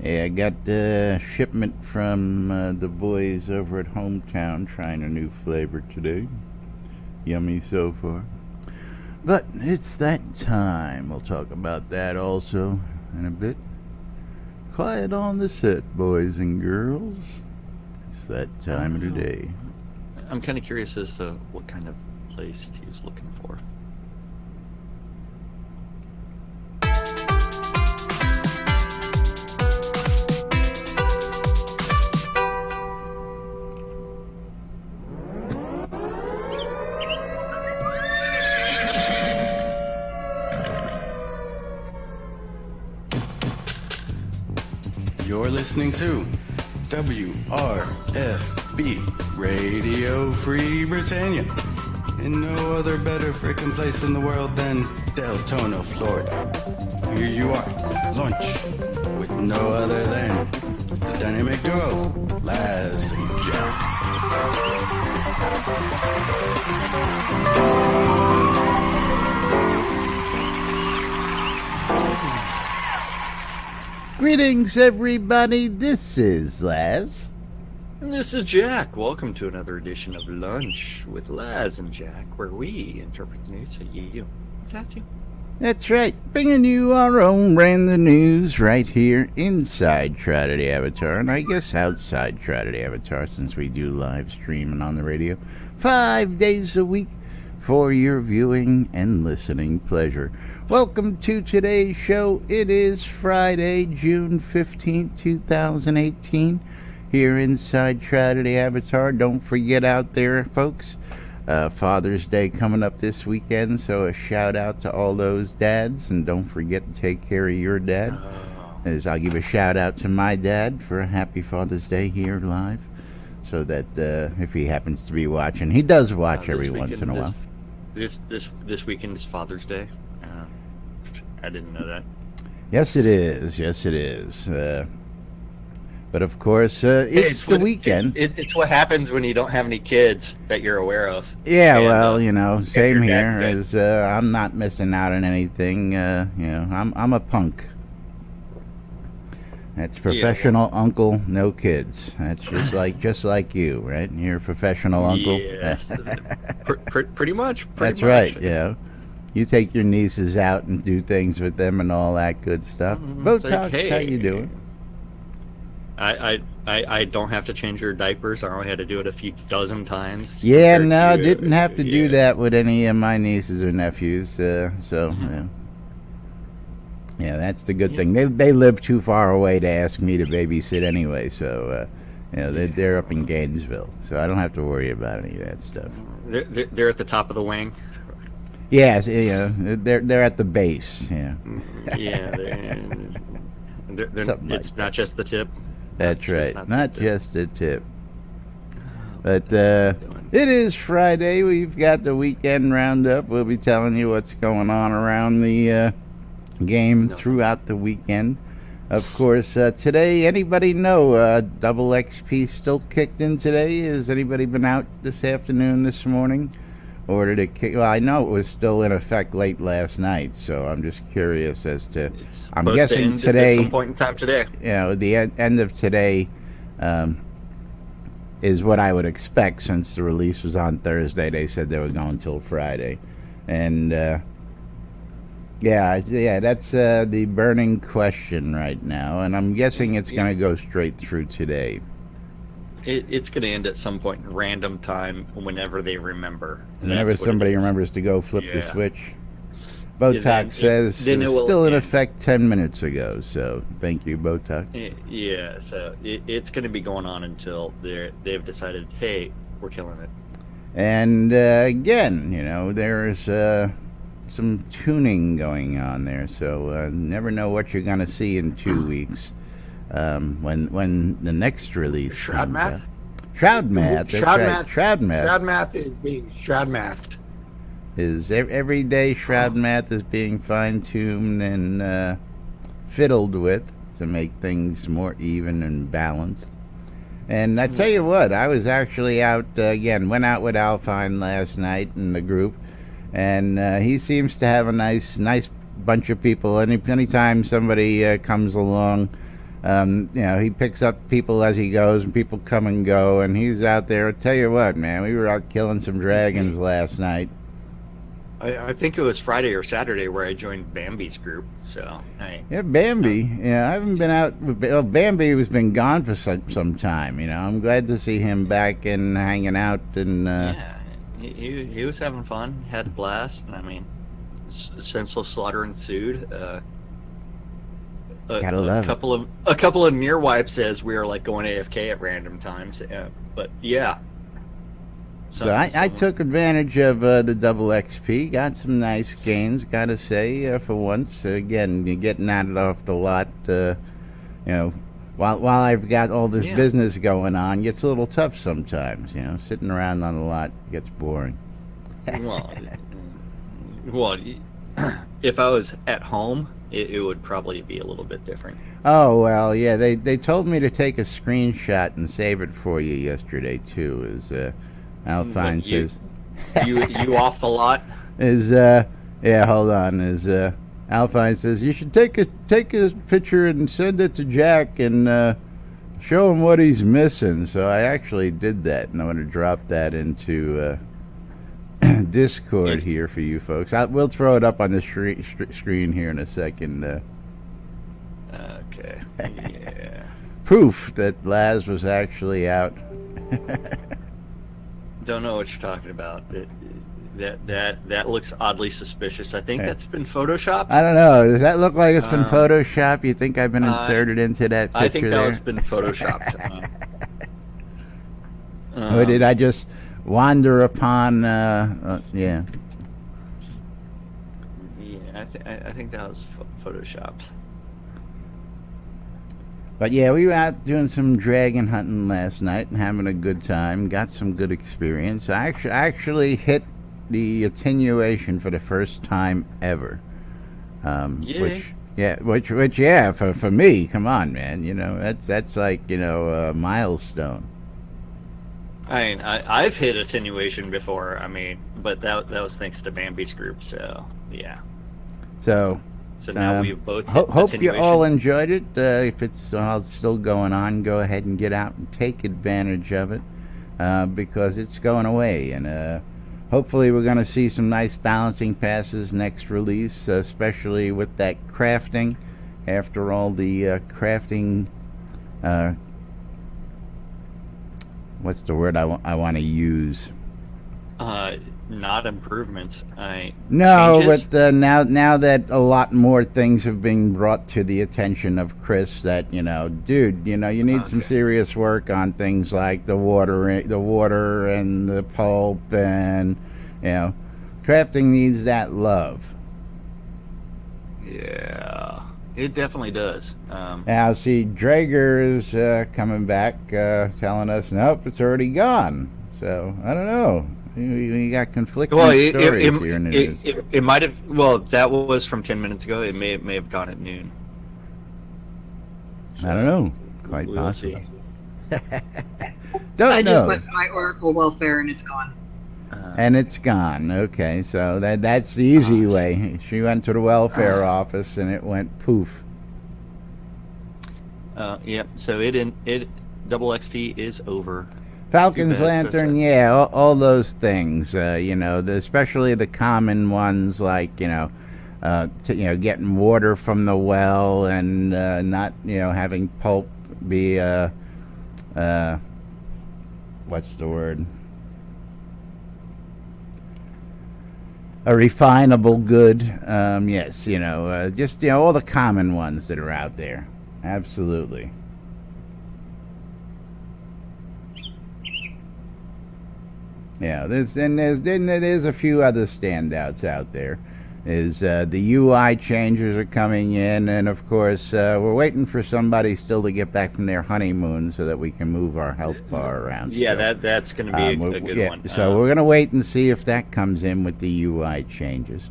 Hey, I got a shipment from the boys over at Hometown trying a new flavor today. Yummy so far. But it's that time. We'll talk about that also in a bit. Quiet on the set, boys and girls. It's that time of the day. I'm kind of curious as to what kind of place he was looking for. You're listening to WRFB Radio Free Britannia. In no other better freaking place in the world than Deltona, Florida. Here you are, lunch, with no other than the dynamic duo, Laz and Jack. Greetings, everybody. This is Laz. And this is Jack. Welcome to another edition of Lunch with Laz and Jack, where we interpret the news so you don't have to. That's right, bringing you our own brand of news right here inside Shroud of the Avatar, and I guess outside Shroud of the Avatar, since we do live streaming on the radio 5 days a week for your viewing and listening pleasure. Welcome to today's show. It is Friday, June 15th, 2018, here inside Shroud of the Avatar. Don't forget out there, folks, Father's Day coming up this weekend, so a shout out to all those dads, and don't forget to take care of your dad. As I'll give a shout out to my dad for a happy Father's Day here live, so that if he happens to be watching, he does watch every once in a while. This weekend is Father's Day. I didn't know that. Yes, it is. Yes, it is. But of course, it's the weekend. It's what happens when you don't have any kids that you're aware of. Yeah, and, well, same here. As I'm not missing out on anything. I'm a punk. That's professional uncle, no kids. That's just like you, right? You're a professional uncle. Yes, pretty much. That's right. Yeah. You take your nieces out and do things with them and all that good stuff. Botox, like, hey, how you doing? I don't have to change your diapers. I only had to do it a few dozen times. Yeah, no, didn't have to do that with any of my nieces or nephews. Yeah, that's the good thing. They live too far away to ask me to babysit anyway. So, they're up in Gainesville, so I don't have to worry about any of that stuff. They're at the top of the wing. Yes, they're at the base. Yeah. Yeah, it's not just the tip. That's right, not just the tip. But it is Friday. We've got the weekend roundup. We'll be telling you what's going on around the game throughout the weekend. Of course, today, anybody know Double XP still kicked in today? Has anybody been out this afternoon, this morning? Or did it kick? Well, I know it was still in effect late last night, so I'm just curious as to. I'm guessing today. At some point in time today. The end of today is what I would expect, since the release was on Thursday. They said they were going until Friday, and that's the burning question right now, and I'm guessing it's going to go straight through today. It's going to end at some point in random time, whenever they remember. Whenever somebody remembers to go flip the switch. Botox says it was still in effect 10 minutes ago, so thank you, Botox. Yeah, so it's going to be going on until they've decided, hey, we're killing it. And again, there's some tuning going on there, so never know what you're going to see in 2 weeks. When the next release Shroud math? Shroud math. Shroud math. Shroud math. Shroud math is being Shroud mathed. Every day Shroud math is being fine-tuned and fiddled with to make things more even and balanced. And I tell you what, I was actually out went out with Alpine last night in the group, and he seems to have a nice bunch of people. Anytime somebody comes along He picks up people as he goes, and people come and go, and he's out there. I tell you what, man, we were out killing some dragons last night. I think it was Friday or Saturday where I joined Bambi's group. So yeah, Bambi. Yeah, I haven't been out. Well, Bambi has been gone for some time. I'm glad to see him back and hanging out. And yeah, he was having fun, had a blast. And I mean, senseless slaughter ensued. Gotta love a couple of near wipes as we were like going AFK at random times. But yeah. So I took advantage of the double XP, got some nice gains, gotta say, for once. Again, you're getting at it off the lot, while I've got all this business going on, gets a little tough sometimes, sitting around on the lot gets boring. well, if I was at home, it would probably be a little bit different. Oh, well, yeah, they told me to take a screenshot and save it for you yesterday, too, Alphine says, you off the lot? Hold on. Alphine says you should take a picture and send it to Jack and show him what he's missing. So I actually did that, and I'm going to drop that into Discord here for you folks. We'll throw it up on the screen here in a second. Okay. Yeah. Proof that Laz was actually out. Don't know what you're talking about. That looks oddly suspicious. I think that's been photoshopped. I don't know. Does that look like it's been photoshopped? You think I've been inserted into that picture? I think that's been photoshopped. Or did I just wander upon? Yeah. Yeah, I think that was photoshopped. But yeah, we were out doing some dragon hunting last night and having a good time. Got some good experience. I actually hit the attenuation for the first time ever. Which for me, come on, man. That's like a milestone. I mean, I've hit attenuation before. I mean, but that was thanks to Bambi's group. So yeah. So now we've both hope you all enjoyed it. If it's all still going on, go ahead and get out and take advantage of it because it's going away. And hopefully we're going to see some nice balancing passes next release, especially with that crafting. After all, the crafting... what's the word I want to use? Not improvements. No, changes? but now that a lot more things have been brought to the attention of Chris, that dude, you need some serious work on things like the water and the pulp, and crafting needs that love. Yeah, it definitely does. Now, see, Drager is coming back, telling us, nope, it's already gone. So I don't know. You got conflicting stories here in the news. It might have. Well, that was from 10 minutes ago. It may have gone at noon. So I don't know. Quite possible. I just went to my Oracle welfare and it's gone. And it's gone. Okay, so that's the easy way. She went to the welfare office and it went poof. Yep. So it double XP is over. Falcon's Lantern, yeah, all those things, especially the common ones like, getting water from the well and not, having pulp be, what's the word? A refinable good. Yes, just, all the common ones that are out there. Absolutely. Yeah, there's a few other standouts out there. The UI changes are coming in, and of course we're waiting for somebody still to get back from their honeymoon so that we can move our health bar around. Yeah, that's going to be a good one. So we're going to wait and see if that comes in with the UI changes.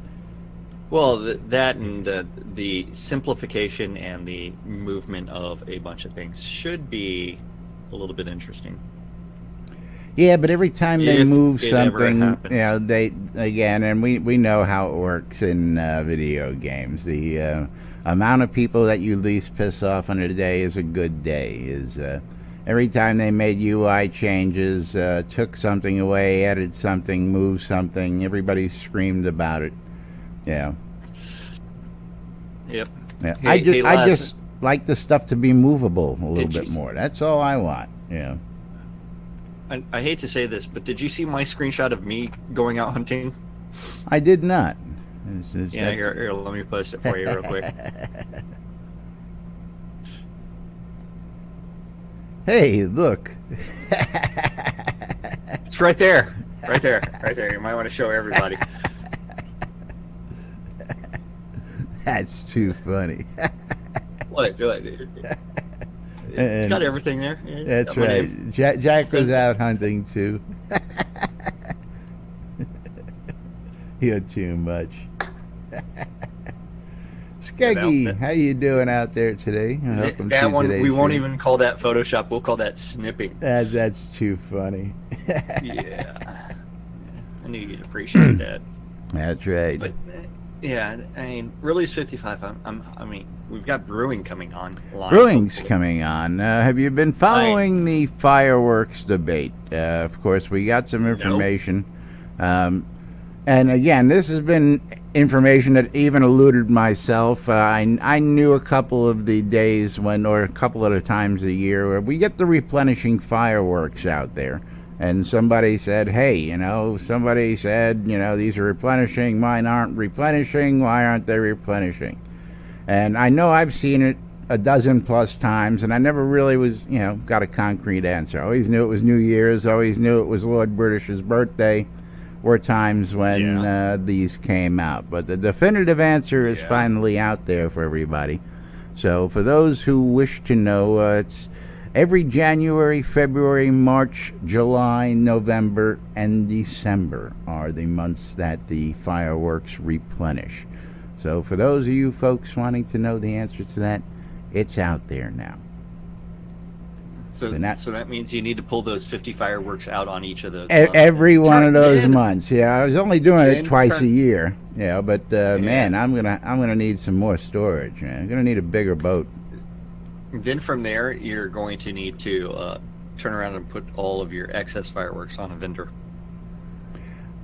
Well, that and the simplification and the movement of a bunch of things should be a little bit interesting. Yeah, but every time they move something, and we know how it works in video games. The amount of people that you least piss off on a day is a good day. Is every time they made UI changes, took something away, added something, moved something, everybody screamed about it. Yeah. Yep. Yeah. I just like the stuff to be movable a little bit more. That's all I want. Yeah. I hate to say this, but did you see my screenshot of me going out hunting? I did not. Here, let me post it for you real quick. Hey, look. It's right there. Right there. You might want to show everybody. That's too funny. What? It's got everything there. That's right. Jack was out hunting too. You're too much. Skeggy, how you doing out there today? That one, we won't even call that Photoshop. We'll call that snipping. That's too funny. Yeah. I knew you'd appreciate that. That's right. But, yeah, I mean, Release 55, I mean, we've got Brewing coming on. Brewing's coming on. Have you been following the fireworks debate? Of course, we got some information. Nope. And again, this has been information that even eluded myself. I knew a couple of the days or a couple of the times a year where we get the replenishing fireworks out there. And somebody said, hey, these are replenishing, mine aren't replenishing, why aren't they replenishing? And I know I've seen it a dozen plus times, and I never really was, got a concrete answer. I always knew it was New Year's, always knew it was Lord British's birthday, were times when these came out. But the definitive answer is finally out there for everybody. So for those who wish to know, it's every January, February, March, July, November, and December are the months that the fireworks replenish. So for those of you folks wanting to know the answer to that, it's out there now. So that means you need to pull those 50 fireworks out on each of those. Every one of those months. Yeah, I was only doing it twice a year. Yeah, but man, I'm gonna need some more storage. I'm gonna need a bigger boat. Then from there, you're going to need to turn around and put all of your excess fireworks on a vendor.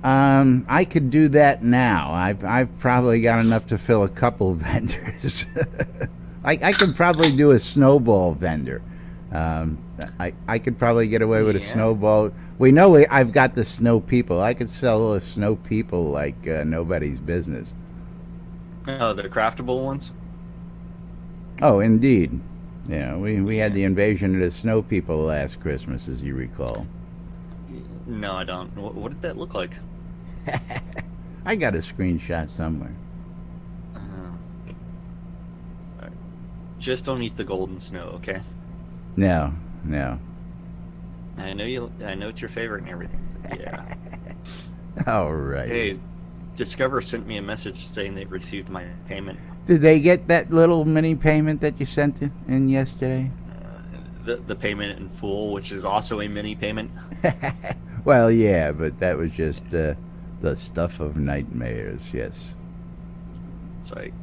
I could do that now. I've probably got enough to fill a couple of vendors. I could probably do a snowball vendor. I could probably get away with a snowball. We know I've got the snow people. I could sell the snow people like nobody's business. Oh, the craftable ones? Oh, indeed. Yeah, we had the invasion of the snow people last Christmas, as you recall. No, I don't. What did that look like? I got a screenshot somewhere. Just don't eat the golden snow, okay? No. I know it's your favorite and everything. Yeah. All right. Hey, Discover sent me a message saying they received my payment. Did they get that little mini payment that you sent in yesterday? The payment in full, which is also a mini payment. Well, yeah, but that was just the stuff of nightmares. Yes. It's like,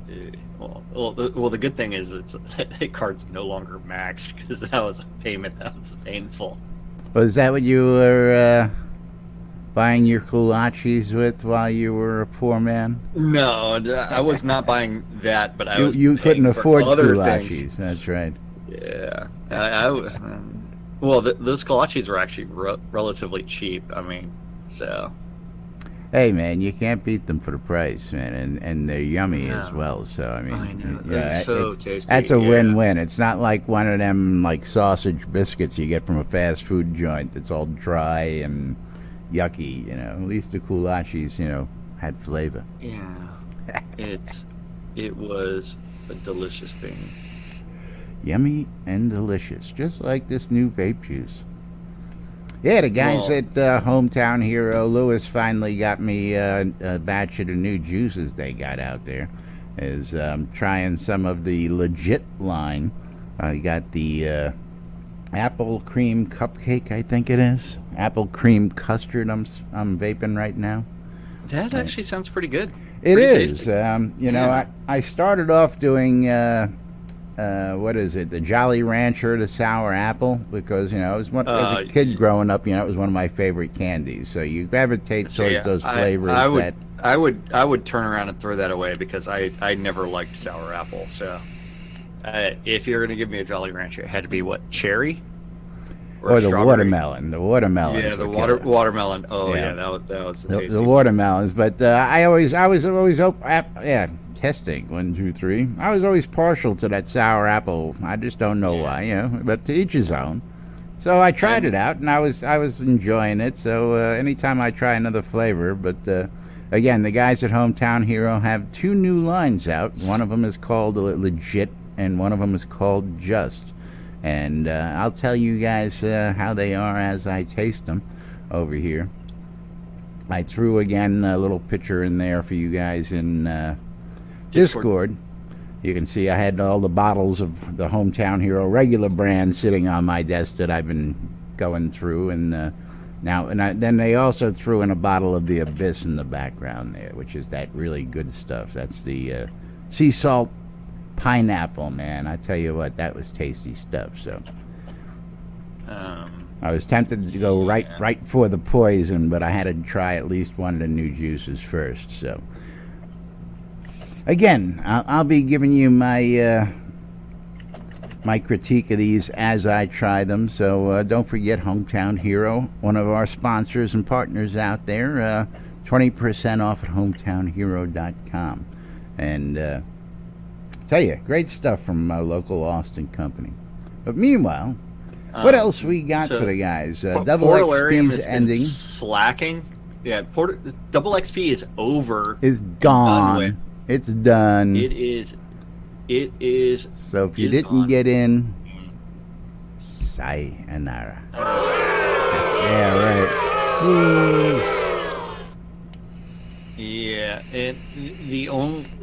well, the good thing is that card's no longer maxed because that was a payment that was painful. Was that what you were buying your kolaches with while you were a poor man? No, I was not buying that, but you couldn't afford other kolaches. Things. That's right. Yeah, well, those kolaches were actually relatively cheap. I mean, so. Hey man, you can't beat them for the price, man, and they're yummy as well. So I mean, I know. They're so tasty. That's a win-win. It's not like one of them like sausage biscuits you get from a fast food joint that's all dry and yucky. At least the kolaches, had flavor. Yeah, it was a delicious thing. Yummy and delicious, just like this new vape juice. Yeah, the guys at Hometown Hero, Lewis, finally got me a batch of the new juices they got out there. Is trying some of the legit line. I got the apple cream cupcake, I think it is. Apple cream custard I'm vaping right now. That actually sounds pretty good. It is. You know, I started off doing what is it? The Jolly Rancher, the sour apple, because you know, as a kid growing up, you know, it was one of my favorite candies. So you gravitate towards those flavors. I would turn around and throw that away because I never liked sour apple. So if you're gonna give me a Jolly Rancher, it had to be what, cherry? Or the watermelon. The watermelon. Yeah, the watermelon. Oh yeah, that was tasty. The watermelons. But I was always testing 1, 2, 3. I was always partial to that sour apple. I just don't know why, you know. But to each his own. So I tried it out, and I was enjoying it. So anytime I try another flavor, but again, the guys at Hometown Hero have 2 new lines out. One of them is called Legit, and one of them is called Just. And I'll tell you guys how they are as I taste them over here. I threw, again, a little picture in there for you guys in Discord. You can see I had all the bottles of the Hometown Hero regular brand sitting on my desk that I've been going through. And then they also threw in a bottle of the Abyss in the background there, which is that really good stuff. That's the sea salt pineapple, man. I tell you what, that was tasty stuff. So I was tempted to go right for the poison, but I had to try at least one of the new juices first. So again, I'll be giving you my my critique of these as I try them. So don't forget Hometown Hero, one of our sponsors and partners out there. 20% off at hometownhero.com. And tell you, great stuff from my local Austin company. But meanwhile, what else we got for the guys? Double XP's ending. Slacking. Yeah, Double XP is over. Is gone. It's done. It is. So if you didn't get in, sayonara. Yeah, right. Woo. Yeah, and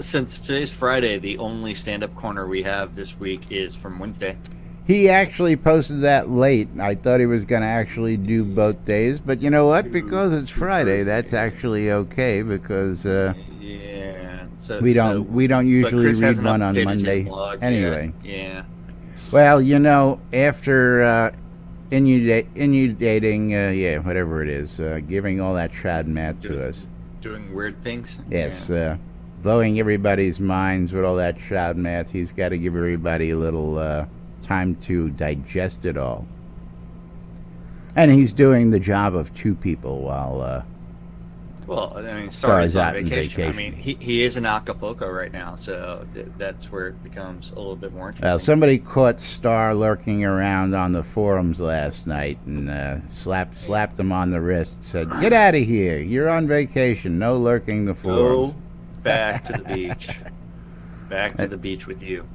since today's Friday, the only stand-up corner we have this week is from Wednesday. He actually posted that late. I thought he was going to actually do both days, but you know what? Because it's Friday, that's actually okay. Because we don't usually read one on Monday anyway. Yeah. Well, you know, after inundating, whatever it is, giving all that Shroud math to us. Doing weird things? Yes, blowing everybody's minds with all that Shroud math. He's got to give everybody a little time to digest it all. And he's doing the job of 2 people while well, I mean, Star's on vacation. I mean, he is in Acapulco right now, so that's where it becomes a little bit more interesting. Well, somebody caught Star lurking around on the forums last night and slapped him on the wrist, said, "Get out of here. You're on vacation. No lurking the forums." Go back to the beach. Back to the beach with you.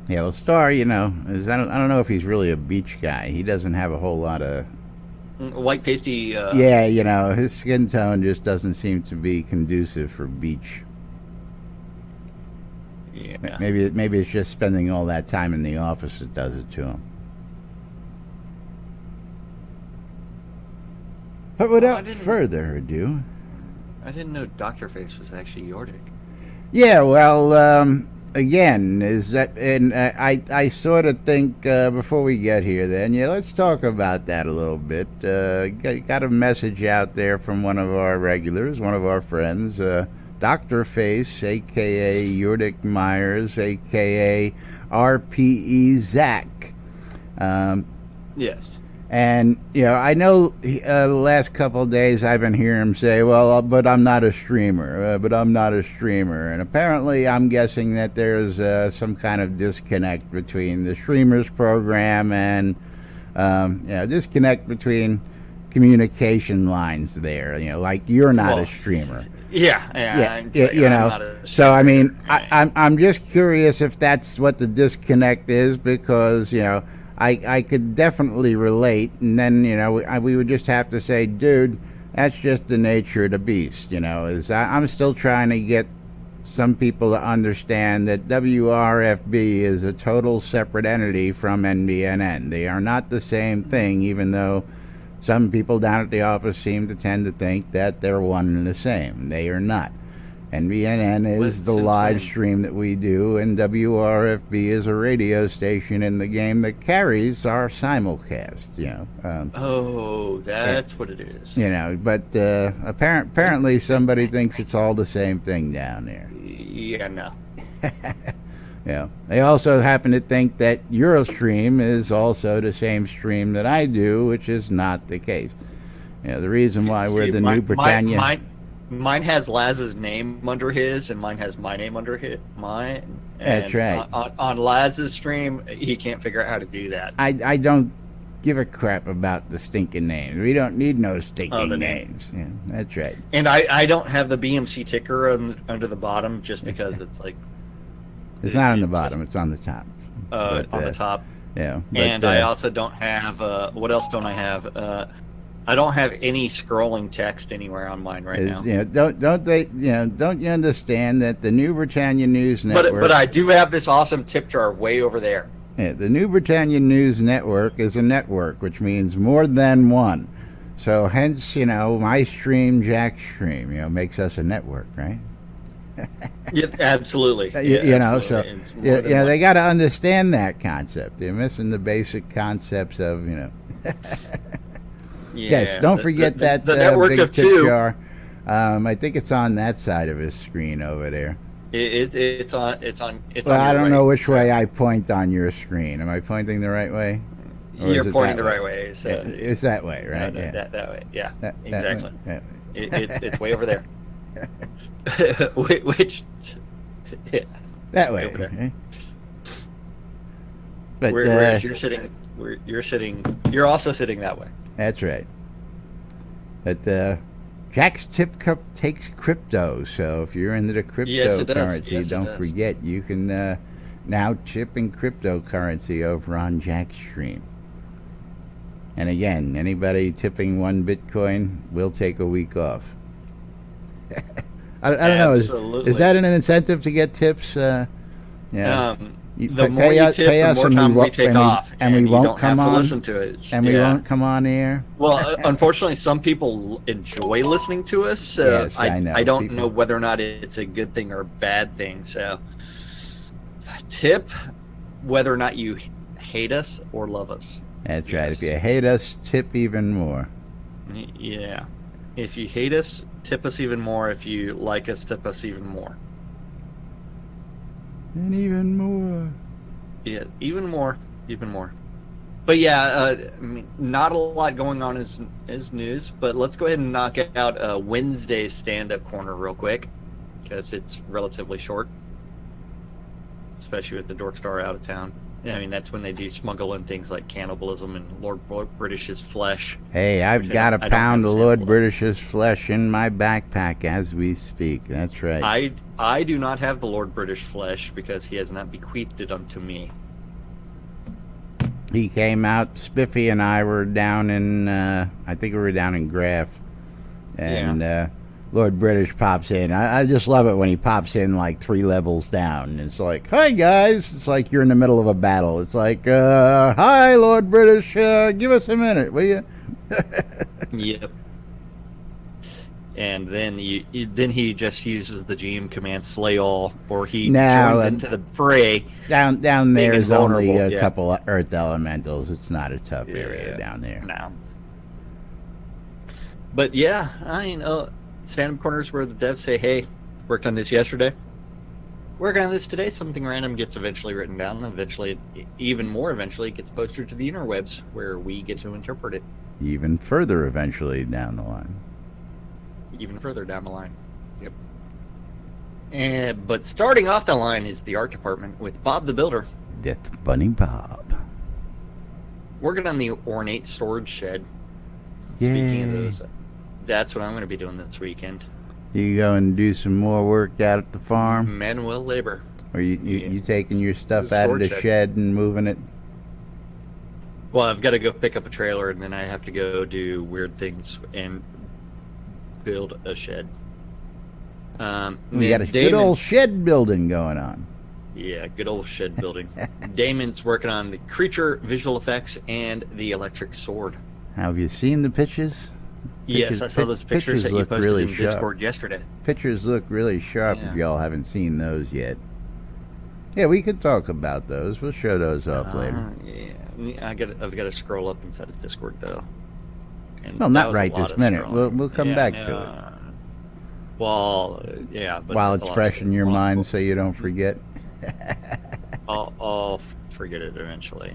Yeah, well, Star, you know, I don't know if he's really a beach guy. He doesn't have a whole lot of white pasty. Yeah, you know, his skin tone just doesn't seem to be conducive for beach. Yeah. Maybe it's just spending all that time in the office that does it to him. But without further ado, I didn't know Dr. Face was actually Yordic. Yeah, well, again, is that, and I sort of think before we get here, then let's talk about that a little bit. Got a message out there from one of our regulars, one of our friends, Dr. Face, aka Yordic Myers, aka RPE Zach. Yes. And, you know, I know the last couple of days I've been hearing him say, well, but I'm not a streamer, And apparently I'm guessing that there's some kind of disconnect between the streamers program and, disconnect between communication lines there. You know, like you're not a streamer. Yeah. You know, so I mean, I'm just curious if that's what the disconnect is, because, you know, I could definitely relate, and then, you know, we would just have to say, dude, that's just the nature of the beast, you know. I'm still trying to get some people to understand that WRFB is a total separate entity from NBNN. They are not the same thing, even though some people down at the office seem to tend to think that they're one and the same. They are not. NBNN is the live stream that we do, and WRFB is a radio station in the game that carries our simulcast. That's what it is. But apparently somebody thinks it's all the same thing down there. Yeah, no. They also happen to think that Eurostream is also the same stream that I do, which is not the case. The reason why we're the New Britannia. Mine has Laz's name under his, and mine has my name under mine. That's right. On Laz's stream, he can't figure out how to do that. I don't give a crap about the stinking names. We don't need no stinking names. Yeah, that's right. And I don't have the BMC ticker under the bottom just because it's like... It's not on the bottom. It's on the top. On the top. Yeah. And I also don't have... what else don't I have? I don't have any scrolling text anywhere on mine now. Don't you understand that the New Britannia News Network? But I do have this awesome tip jar way over there. Yeah, the New Britannia News Network is a network, which means more than one. So hence, my stream, Jack's stream, makes us a network, right? Yeah, absolutely. Absolutely. They got to understand that concept. They're missing the basic concepts of, Yes, don't forget that the network big of tip two. jar. I think it's on that side of his screen over there. It's on. Well, I don't know which way I point on your screen. Am I pointing the right way? You're pointing the right way. So it's that way, right? That way. Yeah, exactly. That way. It's way over there. Which? Yeah. That way. Over there. Okay. But whereas you're sitting. You're also sitting that way. That's right. But Jack's Tip Cup takes crypto, so if you're into the cryptocurrency, don't forget you can now chip in cryptocurrency over on Jack's stream. And again, anybody tipping 1 Bitcoin will take a week off. I don't know. Is that an incentive to get tips? Yeah. The more you tip, the more time we take off, and we won't come on. Listen to it, and we won't come on air. Well, unfortunately, some people enjoy listening to us. So yes, I know. I don't know whether or not it's a good thing or a bad thing. So, tip whether or not you hate us or love us. That's right. If you hate us, tip even more. Yeah. If you hate us, tip us even more. If you like us, tip us even more. And even more. Yeah, even more. But yeah, not a lot going on as news, but let's go ahead and knock out Wednesday's stand-up corner real quick, because it's relatively short, especially with the Dork Star out of town. That's when they do smuggle in things like cannibalism and Lord British's flesh. Hey, I've got a pound of Lord British's flesh in my backpack as we speak. That's right. I do not have the Lord British flesh because he has not bequeathed it unto me. He came out, Spiffy and I were down in, I think we were down in Graf. And Lord British pops in. I just love it when he pops in like 3 levels down. It's like, hi guys. It's like you're in the middle of a battle. It's like, hi Lord British, give us a minute, will you? Yep. And then he just uses the GM command slay all, or he joins into the fray. Down there's only a couple of earth elementals. It's not a tough area down there. No. But yeah, stand-up corners where the devs say, hey, worked on this yesterday, working on this today, something random gets eventually written down, eventually it gets posted to the interwebs where we get to interpret it. Even further eventually down the line. Even further down the line. Yep. But starting off the line is the art department with Bob the Builder. Death Bunny Bob. Working on the ornate storage shed. Yay. Speaking of those, that's what I'm going to be doing this weekend. You go and do some more work out at the farm? Manual labor. Or you taking your stuff out of the shed and moving it? Well, I've got to go pick up a trailer, and then I have to go do weird things and build a shed. We got a good old shed building going on. Yeah, good old shed building. Damon's working on the creature visual effects and the electric sword. Have you seen the pitches? Yes, I saw those pictures that you look posted really in sharp. Discord yesterday. Pictures look really sharp if y'all haven't seen those yet. Yeah, we could talk about those. We'll show those off later. Yeah, I've got to scroll up inside of Discord though. And Well, not right this minute. scrolling. We'll come back to it. Well, yeah, but While it's fresh in your mind, so you don't forget. I'll forget it eventually.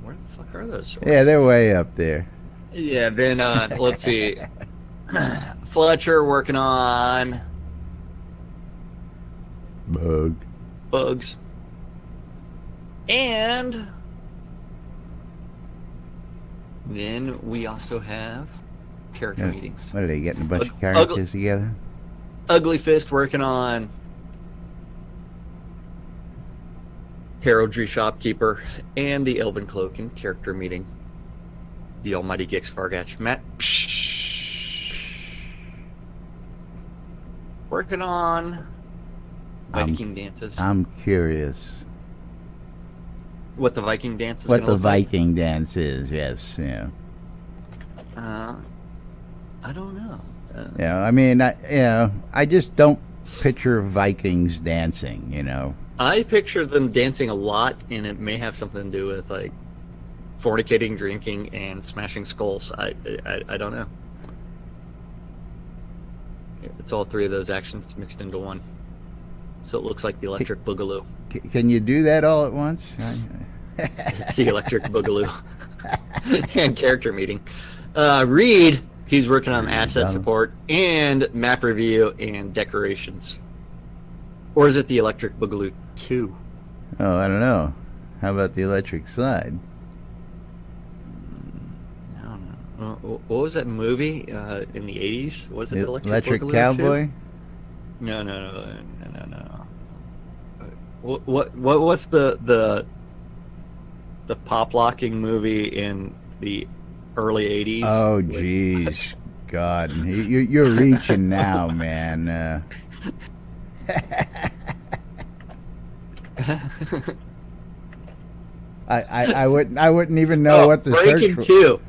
Where the fuck are those swords? Yeah, they're way up there. Yeah, then let's see. Fletcher working on bugs. And then we also have character meetings. What are they getting a bunch of characters together? Ugly Fist working on Heraldry Shopkeeper and the Elven Cloak in character meeting. The Almighty Gix Fargatch Matt working on Viking dances. I'm curious. What the Viking dance is What the look Viking dance is, yes, yeah. I don't know. Yeah, I mean, I just don't picture Vikings dancing, you know. I picture them dancing a lot, and it may have something to do with like fornicating, drinking, and smashing skulls. I don't know. It's all three of those actions mixed into one. So it looks like the Electric Boogaloo. Can you do that all at once? It's the Electric Boogaloo. And character meeting. Reed, he's working on asset support and map review and decorations. Or is it the Electric Boogaloo 2? Oh, I don't know. How about the Electric Slide? I don't know. What was that movie in the 80s? Was it the Electric Boogaloo Cowboy? 2? No. What's the pop locking movie in the early 80s? Oh, jeez. God. You're reaching now, man. I wouldn't even know what to search for.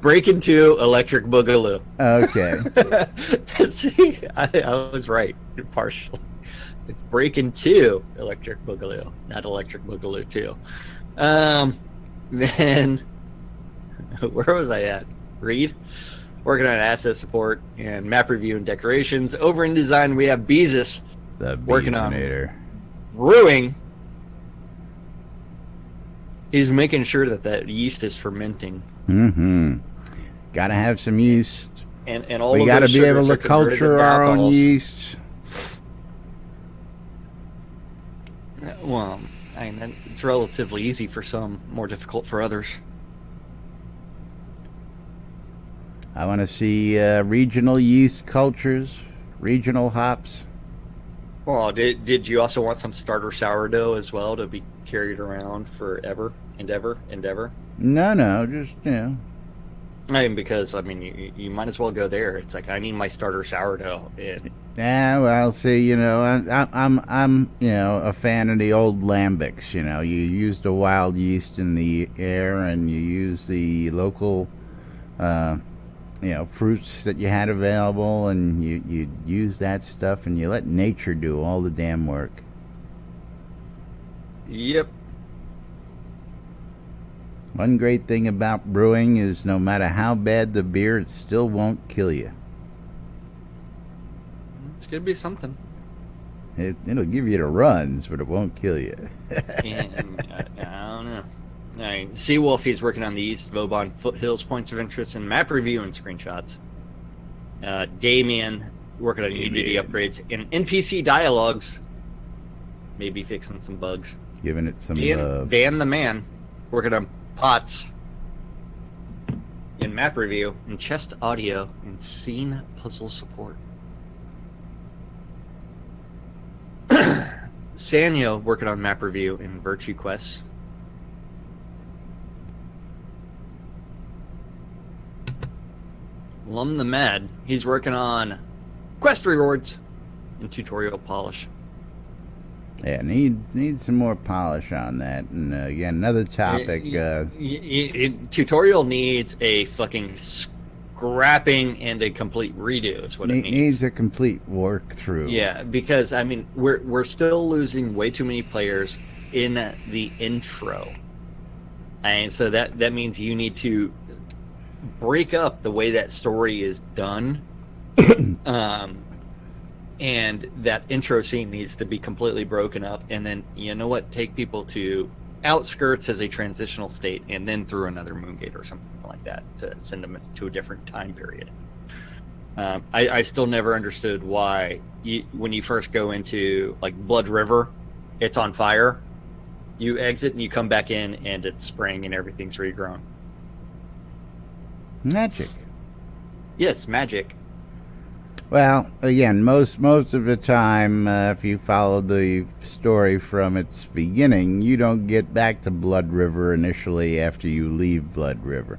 Breaking 2 Electric Boogaloo. Okay. See, I was right partially. It's Breaking 2 Electric Boogaloo, not Electric Boogaloo 2. Then where was I at? Reed, working on asset support and map review and decorations. Over in design, we have Beezus working on brewing. He's making sure that yeast is fermenting. Mm-hmm. Gotta have some yeast. And all we of gotta those be able to sugars are converted culture into our own alcohols. yeast. Well, I mean, it's relatively easy for some, more difficult for others. I want to see regional yeast cultures, regional hops. Well, did you also want some starter sourdough as well to be carried around forever and ever and ever? No, just, you know. I mean, because, I mean, you might as well go there. It's like, I need my starter sourdough. Yeah, well, see, you know, I'm, you know, a fan of the old lambics. You know, you use the wild yeast in the air, and you use the local, you know, fruits that you had available, and you use that stuff, and you let nature do all the damn work. Yep. One great thing about brewing is no matter how bad the beer, it still won't kill you. It's going to be something. It'll give you the runs, but it won't kill you. And, I don't know. All right, Seawolf, he's working on the East Vauban Foothills points of interest and map review and screenshots. Damien working on Unity upgrades and NPC dialogues. Maybe fixing some bugs. Giving it some love. Dan the man working on pots in map review and chest audio and scene puzzle support. Sanyo working on map review and virtue quests. Lum the Mad, he's working on quest rewards and tutorial polish. Yeah, need some more polish on that. And again, another topic. Tutorial needs a fucking scrapping and a complete redo. Is what it needs. Needs a complete walkthrough. Yeah, because I mean, we're still losing way too many players in the intro, and so that means you need to break up the way that story is done. And that intro scene needs to be completely broken up, and then, you know what, take people to outskirts as a transitional state, and then through another Moongate or something like that to send them to a different time period. I still never understood why when you first go into like Blood River, it's on fire. You exit and you come back in, and it's spring and everything's regrown. Magic. Yes, magic. Well, again, most of the time, if you follow the story from its beginning, you don't get back to Blood River initially after you leave Blood River.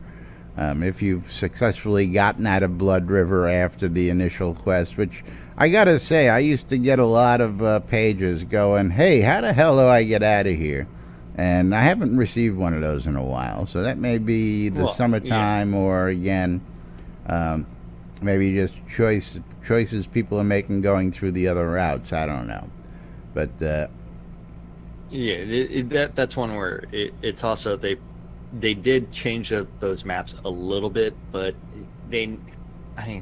If you've successfully gotten out of Blood River after the initial quest, which I gotta say, I used to get a lot of pages going, hey, how the hell do I get out of here? And I haven't received one of those in a while, so that may be the summertime, or again, maybe just choices people are making going through the other routes. I don't know, but that's one where it's also they did change those maps a little bit, but I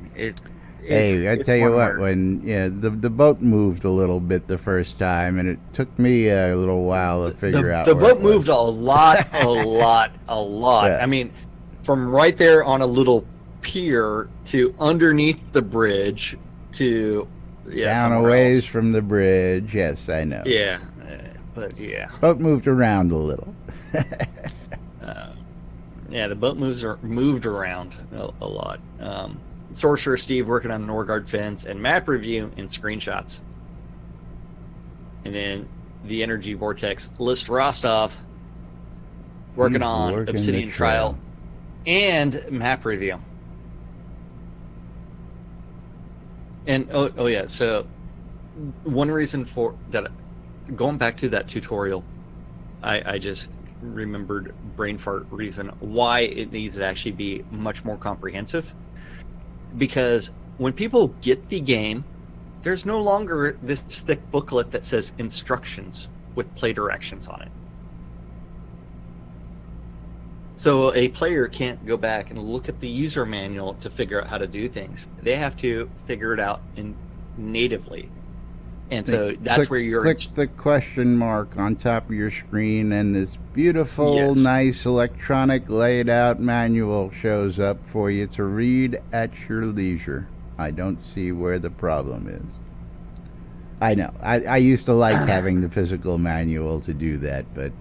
tell you what, when the boat moved a little bit the first time, and it took me a little while to figure out. The boat moved a lot. Yeah. I mean, from right there on a little pier to underneath the bridge to down a ways from the bridge. Yes, I know. Yeah, but yeah, boat moved around a little. Yeah, the boat moved around a lot. Sorcerer Steve working on the Norgard fence and map review and screenshots, and then the Energy Vortex List Rostov working on Obsidian Trial and map review. And oh yeah, so one reason for that, going back to that tutorial, I just remembered brain fart reason why it needs to actually be much more comprehensive. Because when people get the game, there's no longer this thick booklet that says instructions with play directions on it. So a player can't go back and look at the user manual to figure out how to do things. They have to figure it out natively. And so that's where you're... Click the question mark on top of your screen, and this beautiful, nice electronic laid out manual shows up for you to read at your leisure. I don't see where the problem is. I know. I used to like having the physical manual to do that, but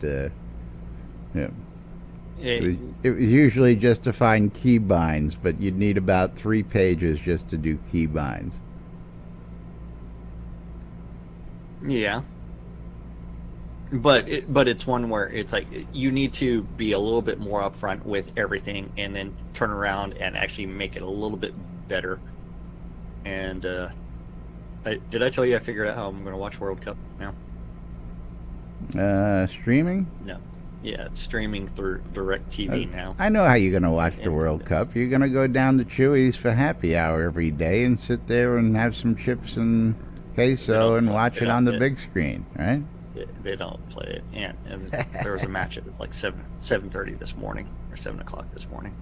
yeah. It was usually just to find key binds, but you'd need about 3 pages just to do key binds. Yeah. But it's one where it's like you need to be a little bit more upfront with everything, and then turn around and actually make it a little bit better. And did I tell you I figured out how I'm going to watch World Cup now? Streaming? No. Yeah, it's streaming through DirecTV now. I know how you're going to watch the World Cup. You're going to go down to Chewy's for happy hour every day and sit there and have some chips and queso and watch it on the big screen, right? They don't play it. And there was a match at like 7:30 this morning, or 7 o'clock this morning.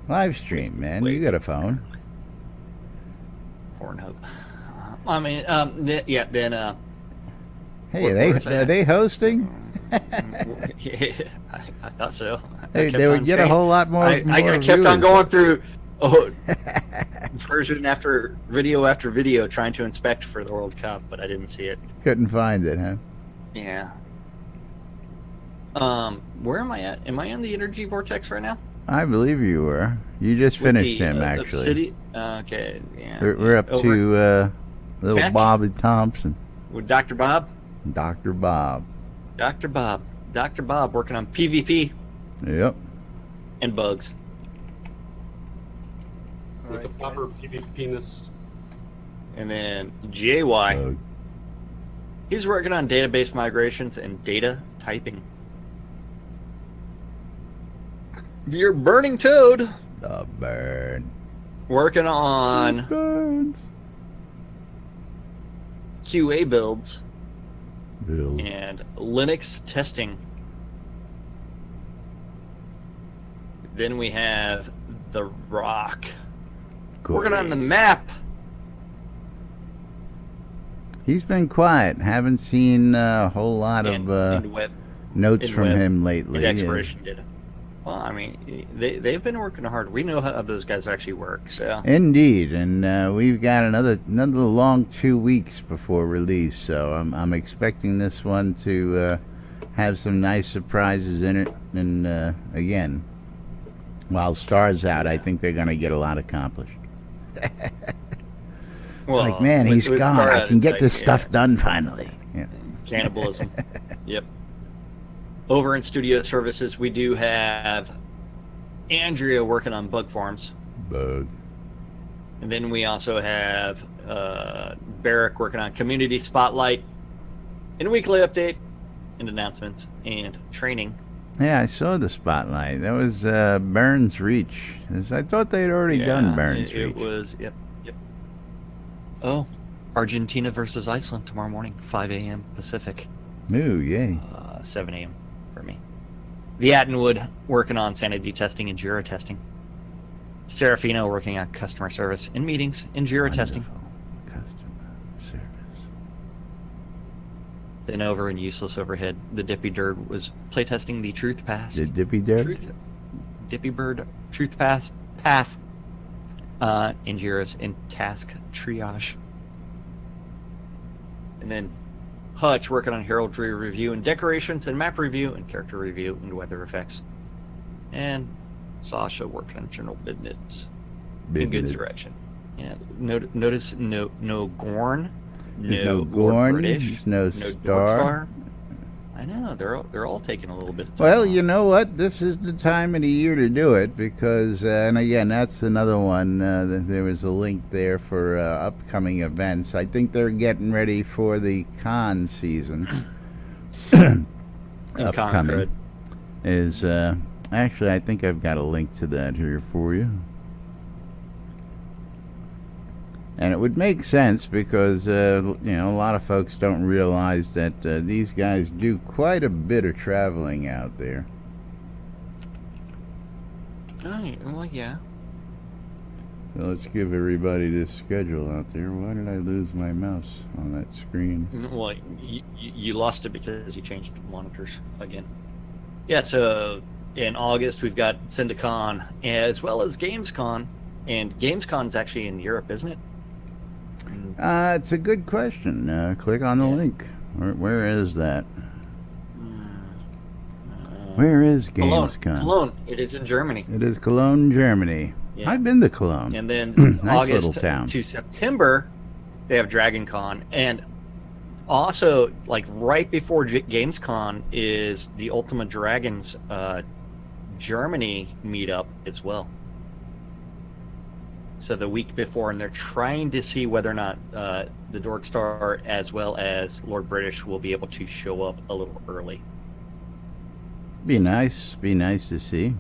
Live stream, man. You got a phone. Pornhub. I mean, then... Hey, are they hosting? I thought so. They would get a whole lot more. I kept on going through version after video trying to inspect for the World Cup, but I didn't see it. Couldn't find it, huh? Yeah. Where am I at? Am I on the Energy Vortex right now? I believe you were. You just finished him, actually. Okay, yeah. We're up to little Bobby Thompson. With Dr. Bob? Dr. Bob. Dr. Bob working on PvP. Yep. And bugs. With the proper PvP-ness. And then JY. He's working on database migrations and data typing. Your Burning Toad. The burn. Working on Burns. QA builds Bill. and Linux testing. Then we have The Rock. Working on the map. He's been quiet. Haven't seen a whole lot And of web. notes and from web. him lately. And exploration data. Well, I mean, they've been working hard. We know how those guys actually work. So Indeed, and we've got another long 2 weeks before release. So I'm expecting this one to have some nice surprises in it. And again, while Star's out, I think they're going to get a lot accomplished. It's like, man, he's gone. I can get this stuff done finally. Yeah. Cannibalism. Yep. Over in studio services, we do have Andrea working on bug forms. Bug. And then we also have Barrick working on community spotlight and weekly update and announcements and training. Yeah, I saw the spotlight. That was Burns Reach. I thought they'd already done Burns Reach. It was, yep. Oh, Argentina versus Iceland tomorrow morning, 5 a.m. Pacific. Ooh, yay. 7 a.m. for me. The Attenwood working on sanity testing and Jira testing. Serafino working on customer service in meetings and Jira testing. Customer service. Then over in Useless Overhead, the Dippy Bird was playtesting the Truth Pass. The Dippy Dirt? Dippy Bird Truth Path in Jira's in task triage. And then Hutch working on heraldry review and decorations and map review and character review and weather effects. And Sasha working on general business in goods direction. Yeah. Notice no Gorn. There's no Gorn. British, There's no Star. I know they're all taking a little bit of time. Well, off. you know what? This is the time of the year to do it because, and again, that's another one. There was a link there for upcoming events. I think they're getting ready for the con season. Upcoming is actually, I think I've got a link to that here for you. And it would make sense because, you know, a lot of folks don't realize that these guys do quite a bit of traveling out there. Oh, well, yeah. So let's give everybody this schedule out there. Why did I lose my mouse on that screen? Well, you lost it because you changed monitors again. Yeah, so in August we've got Syndicon as well as Gamescom. And Gamescon's actually in Europe, isn't it? It's a good question. Click on the link. Where is that? Where is Gamescom? Cologne. It is in Germany. It is Cologne, Germany. Yeah. I've been to Cologne. And then Nice little August town. to September, they have DragonCon. And also, like right before Gamescom is the Ultima Dragons Germany meetup as well. So the week before, and they're trying to see whether or not the Dork Star as well as Lord British will be able to show up a little early. Be nice to see.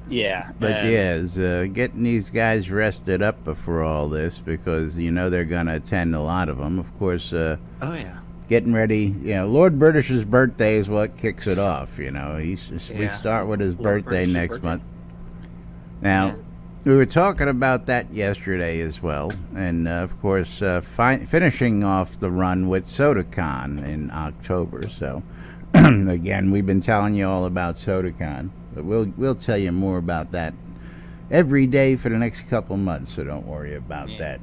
Yeah. But yes, getting these guys rested up before all this because you know they're going to attend a lot of them. Of course, oh yeah. Getting ready, you know, Lord British's birthday is what kicks it off. You know, we start with his birthday next month. Now, we were talking about that yesterday as well, and of course, finishing off the run with SodaCon in October. So, again, we've been telling you all about SodaCon, but we'll tell you more about that every day for the next couple months. So don't worry about that.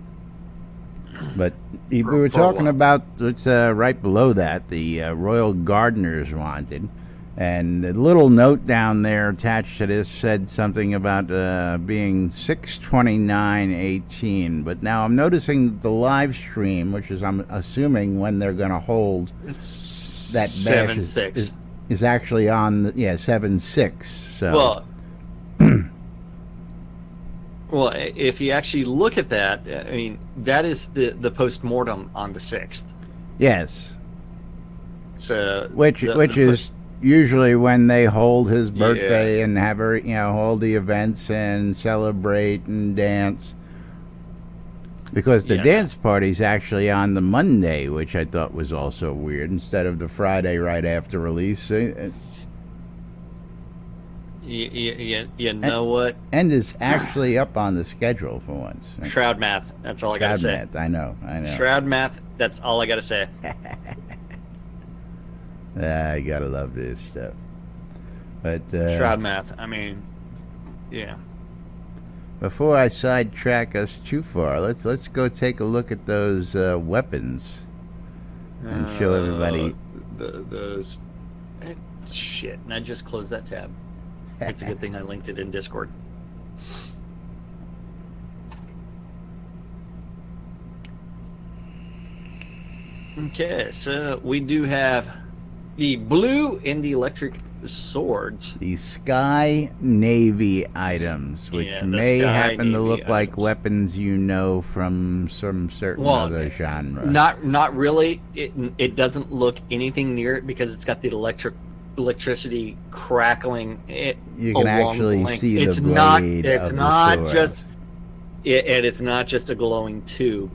But we were talking about what's right below that, the Royal Gardeners wanted. And a little note down there attached to this said something about being 6/29/18. But now I'm noticing the live stream, which is I'm assuming when they're going to hold that bash 7/6 is actually on the 7/6. So well, if you actually look at that, I mean that is the post-mortem on the 6th. Yes. So which is usually when they hold his birthday and have her, hold the events and celebrate and dance. Because the dance party's actually on the Monday, which I thought was also weird, instead of the Friday right after release. You know what? And it's actually up on the schedule for once. Shroud math. That's all I gotta say. Shroud math. I know. Shroud math. That's all I gotta say. I gotta love this stuff. But Shroud math. I mean, yeah. Before I sidetrack us too far, let's go take a look at those weapons and show everybody those. Shit! And I just closed that tab. It's a good thing I linked it in Discord. Okay, so we do have the blue and the electric swords. The Sky Navy items, which may happen to look like weapons from some certain other genre. Not really. It doesn't look anything near it because it's got the electricity crackling. You can actually see the blade. It's not just. And it's not just a glowing tube.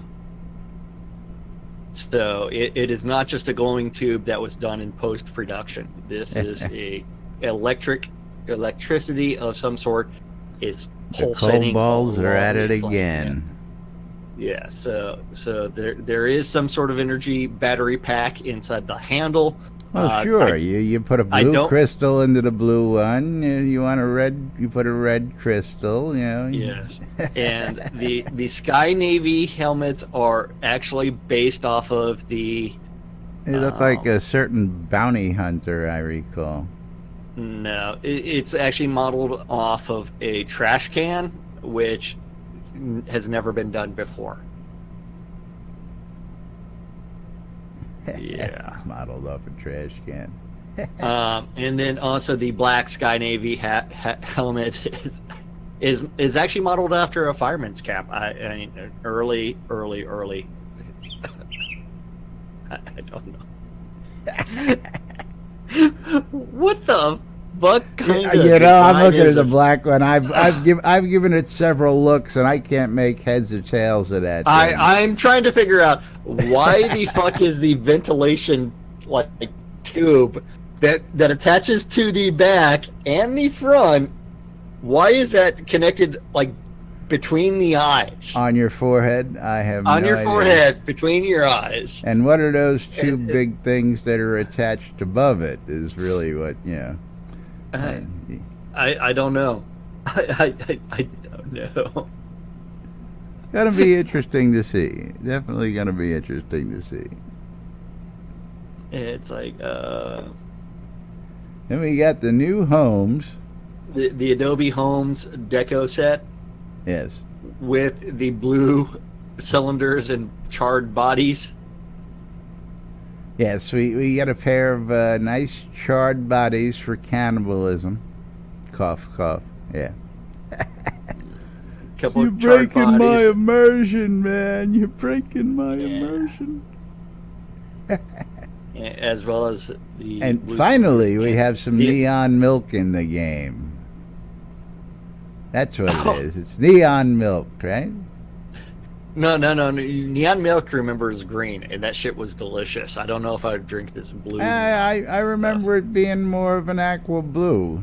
So it is not just a glowing tube that was done in post-production. This is a electricity of some sort is pulsating. The cold balls are at it again. Yeah, so there is some sort of energy battery pack inside the handle. Oh, sure. You put a blue crystal into the blue one. You want a red, you put a red crystal, Yes. And the Sky Navy helmets are actually based off of the... They look like a certain bounty hunter, I recall. No, it's actually modeled off of a trash can, which has never been done before. Yeah, modeled off a trash can. And then also the black Sky Navy helmet is actually modeled after a fireman's cap. I mean, early. I don't know. What the fuck kind of I'm looking at the black one. I've given it several looks, and I can't make heads or tails of that. I'm trying to figure out why the fuck is the ventilation tube that attaches to the back and the front. Why is that connected between the eyes? On your forehead? I have no idea. Forehead, between your eyes. And what are those two big things that are attached above it is really what, I don't know. I don't know. Gonna be interesting to see. Definitely gonna be interesting to see. It's like, Then we got the new homes. The Adobe Homes deco set. Yes. With the blue cylinders and charred bodies. Yes, we got a pair of nice charred bodies for cannibalism. Cough, cough. Yeah. You're breaking my immersion, man. You're breaking my immersion. As well as the... And finally, we have some neon milk in the game. That's what it is. It's neon milk, right? No. Neon milk, remember, is green, and that shit was delicious. I don't know if I would drink this blue. I remember it being more of an aqua blue.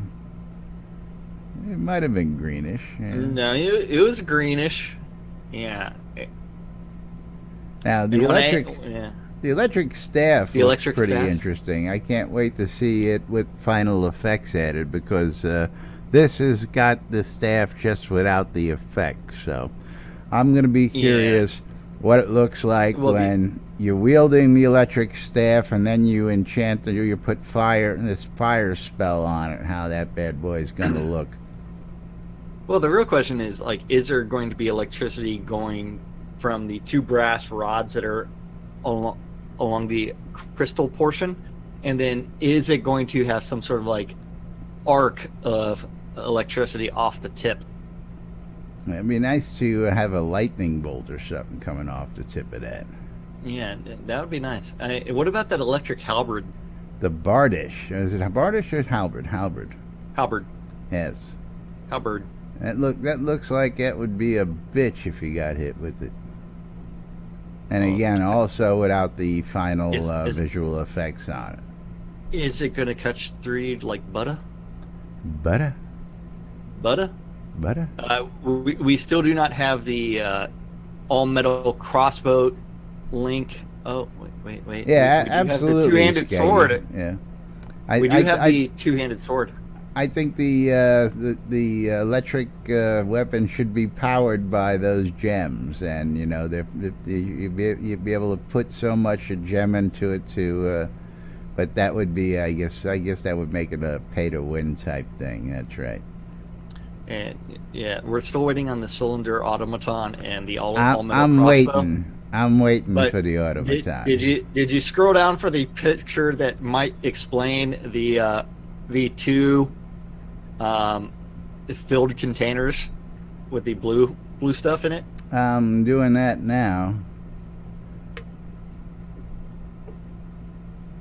It might have been greenish. Yeah. No, it was greenish. Yeah. Now the electric staff looks pretty interesting. I can't wait to see it with final effects added, because this has got the staff just without the effects. So I'm going to be curious what it looks like when you're wielding the electric staff and then you enchant you put this fire spell on it, how that bad boy is going to look. Well, the real question is, is there going to be electricity going from the two brass rods that are along the crystal portion? And then is it going to have some sort of arc of electricity off the tip? It'd be nice to have a lightning bolt or something coming off the tip of that. Yeah, that would be nice. What about that electric halberd The Bardish. Is it Bardish or Halberd? Halberd. Halberd. Yes. Halberd. That looks like it would be a bitch if you got hit with it. And again, also without the final visual effects on it. Is it going to catch 3 like butter? Butter? Butter? Butter? We still do not have the all-metal crossbow link. Oh, wait. Yeah, absolutely. The two-handed sword. Yeah. We do have the two-handed sword. I think the electric weapon should be powered by those gems, and you know, you'd be able to put so much a gem into it to, but that would be, I guess that would make it a pay-to-win type thing. That's right. And yeah, we're still waiting on the cylinder automaton and the all-metal crossbow. I'm waiting for the automaton. Did you scroll down for the picture that might explain the two filled containers with the blue stuff in it? I'm doing that now.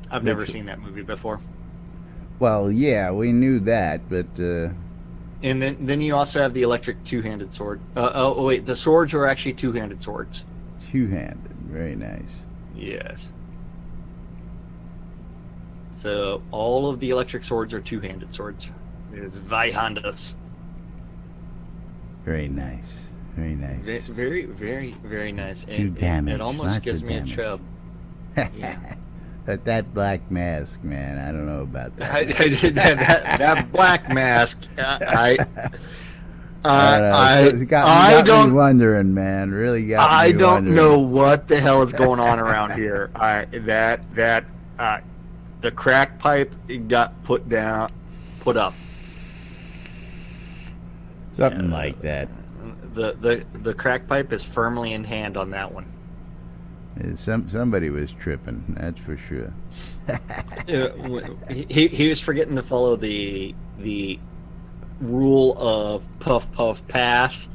I've never seen that movie before. Well, yeah, we knew that, but and then you also have the electric two-handed sword. Wait, the swords are actually two-handed swords. Two-handed, very nice. Yes. So all of the electric swords are two-handed swords. There's Zweihandes. Very nice. Very nice. Very, very, very nice. Two damage. It almost gives me a chub. Yeah. But that black mask, man, I don't know about that. that black mask. I got me wondering, man. Really got me I don't wondering. know what the hell is going on around here. The crack pipe got put up. Something like that. The crack pipe is firmly in hand on that one. Somebody was tripping, that's for sure. He was forgetting to follow the rule of puff puff pass.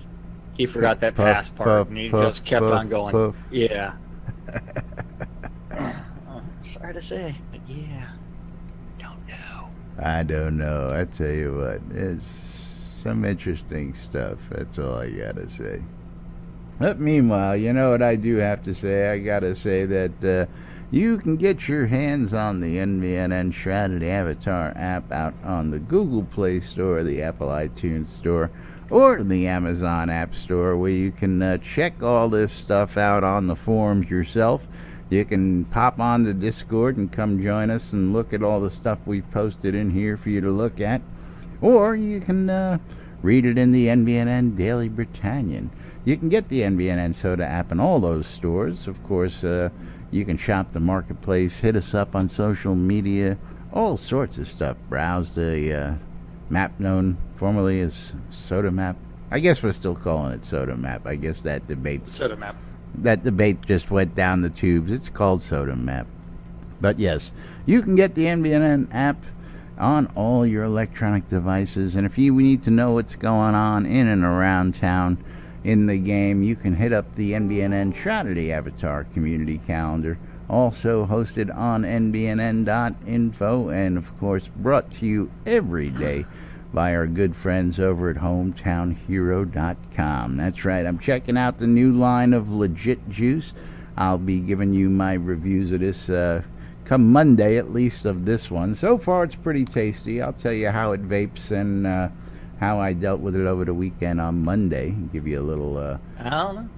He forgot that puff, pass part, puff, and he puff, just kept puff, on going. Puff. Yeah. Sorry to say, but yeah, don't know. I don't know. I tell you what, it's some interesting stuff. That's all I gotta say. But meanwhile, you know what I do have to say? I gotta say that you can get your hands on the NBNN Shrouded Avatar app out on the Google Play Store, the Apple iTunes Store, or the Amazon App Store, where you can check all this stuff out on the forums yourself. You can pop on the Discord and come join us and look at all the stuff we've posted in here for you to look at. Or you can read it in the NBNN Daily Britannian. You can get the NBNN Soda app in all those stores. Of course, you can shop the marketplace, hit us up on social media, all sorts of stuff. Browse the map known formerly as Soda Map. I guess we're still calling it Soda Map. I guess that debate just went down the tubes. It's called Soda Map. But yes, you can get the NBNN app on all your electronic devices. And if you need to know what's going on in and around town in the game, you can hit up the NBNN Shrouded Avatar community calendar, also hosted on nbnn.info, and of course brought to you every day by our good friends over at hometownhero.com. That's right, I'm checking out the new line of legit juice. I'll be giving you my reviews of this come Monday, at least, of this one. So far it's pretty tasty. I'll tell you how it vapes and how I dealt with it over the weekend on Monday. Give you a little I don't know.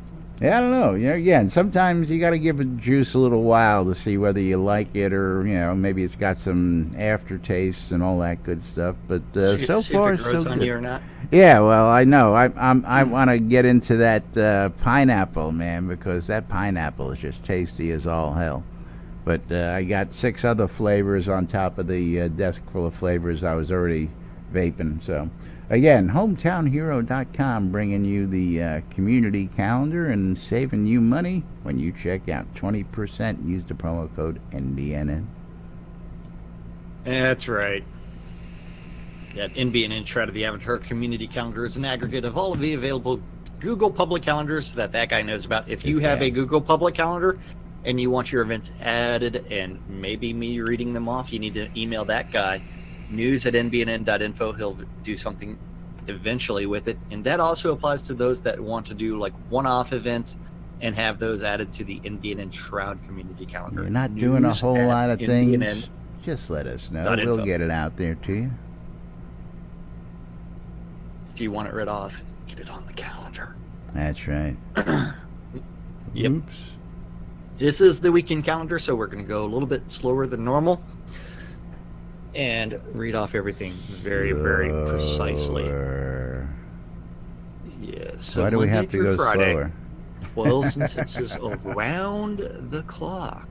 Yeah, I don't know. You know, again, sometimes you got to give a juice a little while to see whether you like it, or you know, maybe it's got some aftertaste and all that good stuff. But so far, so good. On you or not. Yeah, well, I know. I want to get into that pineapple, man, because that pineapple is just tasty as all hell. But I got 6 other flavors on top of the desk full of flavors I was already vaping. So again, hometownhero.com, bringing you the community calendar and saving you money when you check out. 20%. Use the promo code NBNN. That's right. That NBNN Shrouded the Avatar community calendar is an aggregate of all of the available Google public calendars that guy knows about. If you have a Google public calendar, and you want your events added and maybe me reading them off, you need to email that guy, news@nbnn.info. He'll do something eventually with it. And that also applies to those that want to do like one-off events and have those added to the NBNN Shroud community calendar. You're not doing a whole lot of things. NBNN. Just let us know. .info. We'll get it out there to you. If you want it read off, get it on the calendar. That's right. Yep. Oops. This is the weekend calendar, so we're going to go a little bit slower than normal and read off everything very, very precisely. Slower. Yeah. So Why do we Monday have to through go Friday, slower? 12s and 6s around the clock.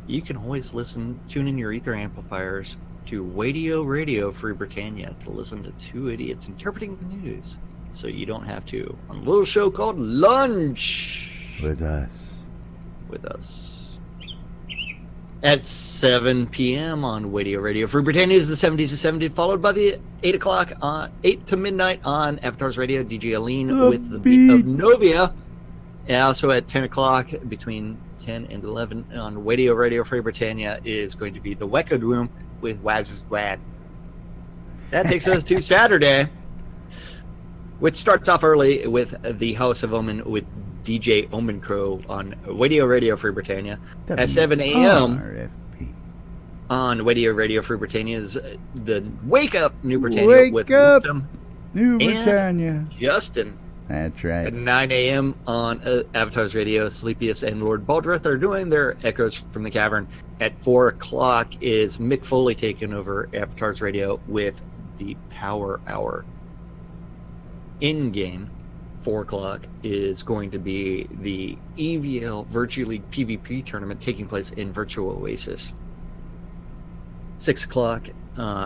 You can always tune in your ether amplifiers to Radio Free Britannia to listen to two idiots interpreting the news, so you don't have to, on a little show called Lunch With us. At 7 p.m. on Radio Free Britannia is the 70s to 70, followed by the 8 o'clock on 8 to midnight on Avatars Radio, DJ Aline with the beat of Novia. And also at 10 o'clock between 10 and 11 on Radio Free Britannia is going to be the Wecca Room with Waz's Wad. That takes us to Saturday, which starts off early with the House of Omen with DJ Omen Crow on Radio Free Britannia. At 7 a.m. RFP. on Radio Free Britannia is the Wake Up New Britannia with Wisdom New and Britannia. Justin. That's right. At 9 a.m. on Avatars Radio, Sleepiest and Lord Baldrith are doing their Echoes from the Cavern. At 4 o'clock is Mick Foley taking over Avatars Radio with the Power Hour. In-game, 4 o'clock is going to be the EVL Virtue League PvP tournament taking place in Virtual Oasis. 6 o'clock,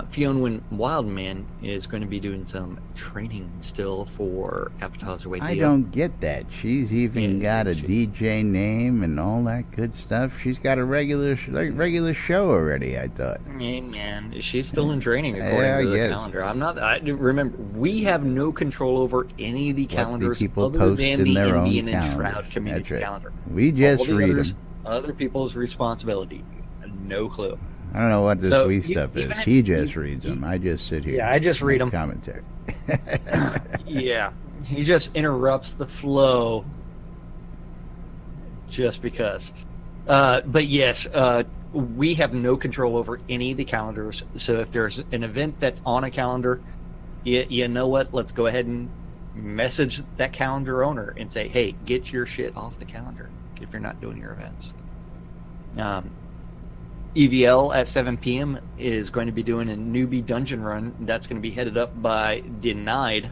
Fionn Wildman is going to be doing some training still for Avatars Radio. I don't get that. She's even got a DJ name and all that good stuff. She's got a regular show already, I thought. Hey, man, she's still in training according to the calendar. I remember, we have no control over any of the calendars other than the NBNN Shroud community calendar. We just read them. Other people's responsibility. No clue. I don't know what this wee stuff is. He just reads them. I just sit here. Yeah, I just read them. Commentary. Yeah, he just interrupts the flow just because. But yes, we have no control over any of the calendars. So if there's an event that's on a calendar, you know what? Let's go ahead and message that calendar owner and say, hey, get your shit off the calendar if you're not doing your events. EVL at 7 p.m. is going to be doing a newbie dungeon run. That's going to be headed up by Denied.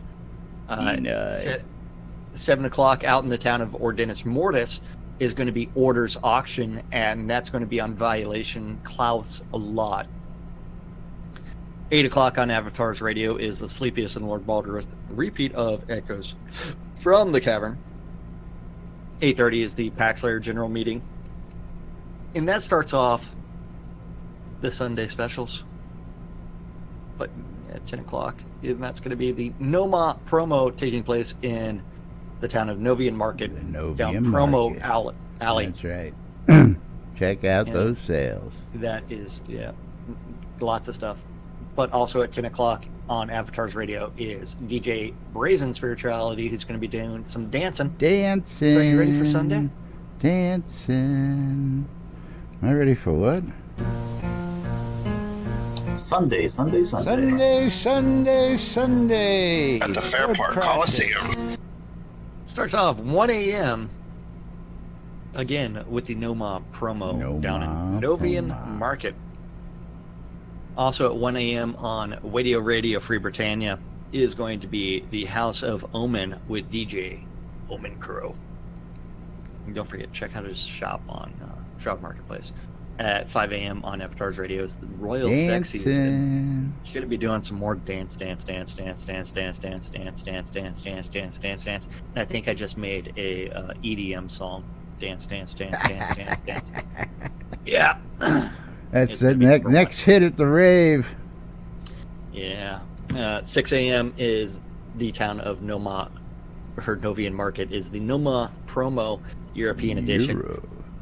7 o'clock out in the town of Ordinus Mortis is going to be Orders Auction, and that's going to be on Violation Klaus a lot. 8 o'clock on Avatars Radio is the Sleepiest and Lord Baldrith repeat of Echoes from the Cavern. 8:30 is the Paxlayer General Meeting. And that starts off the Sunday specials, but at 10 o'clock, and that's going to be the Noma promo taking place in the town of Novian Market, down Promo Alley. That's right. Check out those sales. That is, lots of stuff. But also at 10 o'clock on Avatars Radio is DJ Brazen Spirituality, who's going to be doing some dancing. So are you ready for Sunday? Dancing. Am I ready for what? Sunday. Sunday. At the Fairpark Coliseum. Starts off 1 a.m. again with the Noma promo down in Novian Market. Also at 1 a.m. on Radio Free Britannia is going to be the House of Omen with DJ Omen Crow. And don't forget, check out his shop on Shroud Marketplace. At 5 a.m. on Avatars Radio is the Royal Sexies. You're going to be doing some more dance. And I think I just made a EDM song. Dance. Yeah. That's the next hit at the rave. Yeah. 6 a.m. is the town of Noma. Her Novian Market is the Noma promo European edition.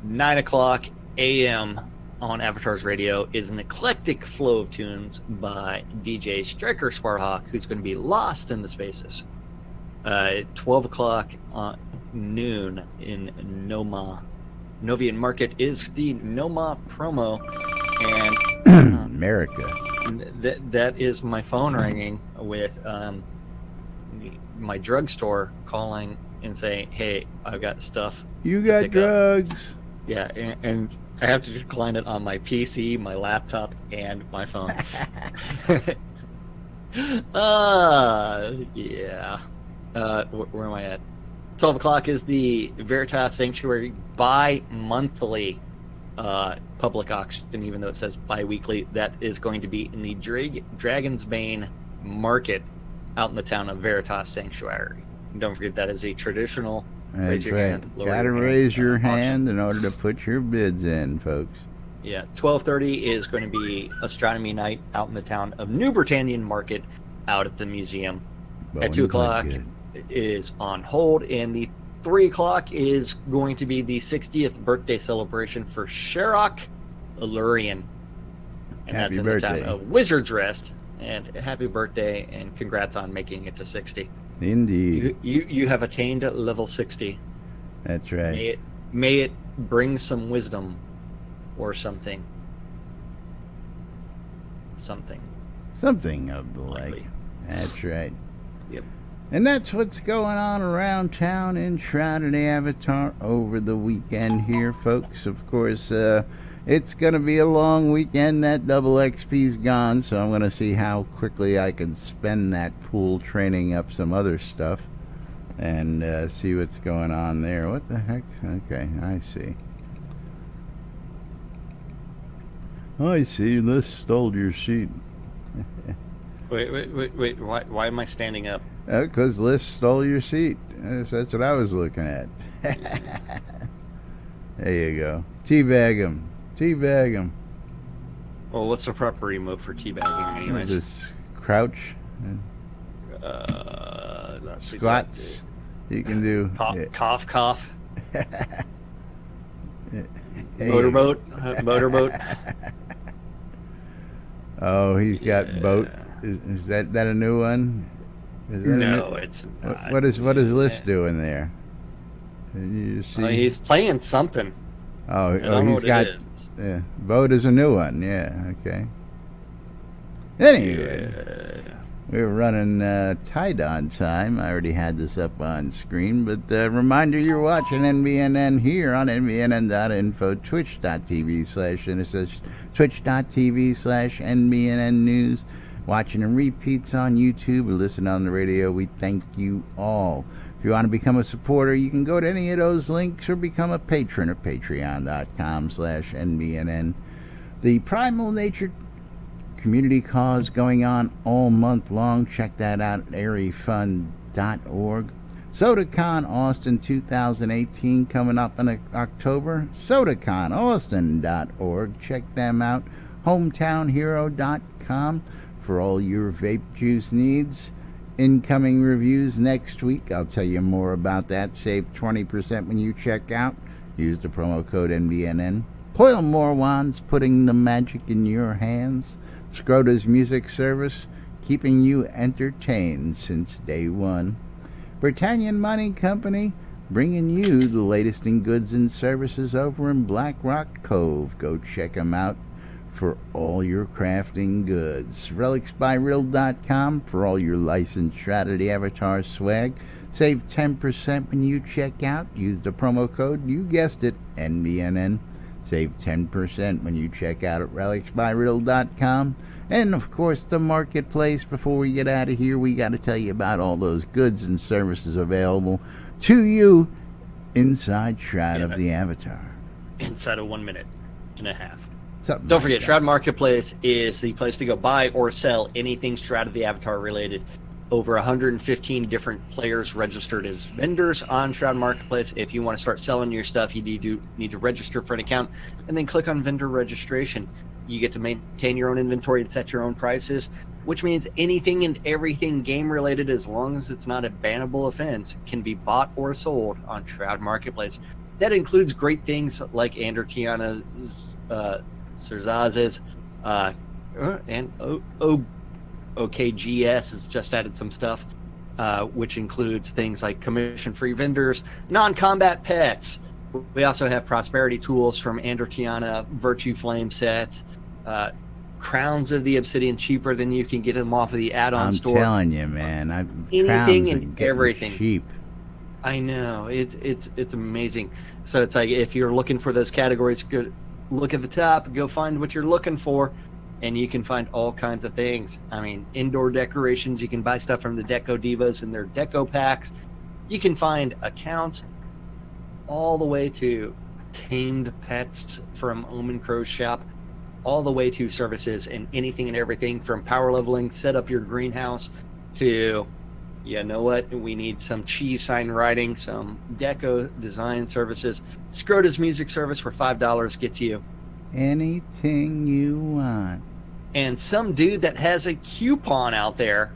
9 o'clock a.m. on Avatar's Radio is an eclectic flow of tunes by DJ Striker Sparhawk, who's going to be lost in the spaces. 12 o'clock noon in Novian Market is the Noma promo, and America. That is my phone ringing with my drugstore calling and saying, "Hey, I've got stuff. You got drugs." Yeah, and I have to decline it on my PC, my laptop, and my phone. Yeah. Where am I at? 12 o'clock is the Veritas Sanctuary bi-monthly public auction, even though it says bi-weekly. That is going to be in the Dragon's Bane Market out in the town of Veritas Sanctuary. And don't forget, that is a traditional raise your hand. Gotta raise your hand in order to put your bids in, folks. Yeah, 12:30 is going to be Astronomy Night out in the town of New Britannian Market out at the museum. At 2 o'clock is On Hold, and the 3 o'clock is going to be the 60th birthday celebration for Sherrock Allurian. And Happy that's in birthday. the town of Wizard's Rest. And happy birthday, and congrats on making it to 60. Indeed. You have attained level 60. That's right. May it bring some wisdom or something. Something of the like. That's right. Yep. And that's what's going on around town in Shroud of the Avatar over the weekend here, folks. Of course, it's going to be a long weekend. That double XP's gone, so I'm going to see how quickly I can spend that pool training up some other stuff and see what's going on there. What the heck? Okay, I see. I see. Liz stole your sheet. Wait. Why am I standing up? Because Liz stole your seat. That's what I was looking at. There you go. Teabag him. Well, what's the proper remote for teabagging anyways? Is this crouch? Squats. You can do. Cough. Hey. Motorboat. Oh, he's got boat. Is that a new one? It's not. What is Liz doing there? You see? He's playing something. He's got. Yeah, boat is a new one. Yeah, okay. Anyway, we were running tight on time. I already had this up on screen, but reminder, you're watching NBNN here on NBNN.info, twitch.tv/NSS, twitch.tv/NBNN News. Watching and repeats on YouTube or listen on the radio, we thank you all. If you want to become a supporter, you can go to any of those links or become a patron at patreon.com/NBNN. The Primal Nature community cause going on all month long. Check that out at airyfund.org. SodaCon Austin 2018 coming up in October. SodaConAustin.org. Check them out. HometownHero.com for all your vape juice needs. Incoming reviews next week. I'll tell you more about that. Save 20% when you check out. Use the promo code NBNN. Coil More Wands, putting the magic in your hands. Scrota's Music Service, keeping you entertained since day one. Britannian Mining Company, bringing you the latest in goods and services over in Black Rock Cove. Go check them out for all your crafting goods. RelicsByReal.com for all your licensed Shroud of the Avatar swag. Save 10% when you check out. Use the promo code, you guessed it, NBNN. Save 10% when you check out at RelicsByReal.com. And, of course, the marketplace. Before we get out of here, we got to tell you about all those goods and services available to you inside Shroud of the Avatar. Inside of 1 minute and a half. Don't forget, Shroud Marketplace is the place to go buy or sell anything Shroud of the Avatar related. Over 115 different players registered as vendors on Shroud Marketplace. If you want to start selling your stuff, you need to register for an account and then click on vendor registration. You get to maintain your own inventory and set your own prices, which means anything and everything game related, as long as it's not a bannable offense, can be bought or sold on Shroud Marketplace. that includes great things like Andretiana's, Cerzaz's, and OKGS has just added some stuff, which includes things like commission-free vendors, non-combat pets. We also have prosperity tools from Andretiana, Virtue Flame sets, Crowns of the Obsidian cheaper than you can get them off of the add-on store. I'm telling you, man. Anything and everything. Cheap. I know, it's amazing. So it's like if you're looking for those categories, go look at the top, go find what you're looking for, and you can find all kinds of things. I mean, indoor decorations, you can buy stuff from the Deco Divas and their Deco packs. You can find accounts all the way to tamed pets from Omen Crow's shop, all the way to services and anything and everything from power leveling, set up your greenhouse, to, you know what, we need some cheese sign writing, some deco design services. Scrota's music service for $5 gets you anything you want. And some dude that has a coupon out there.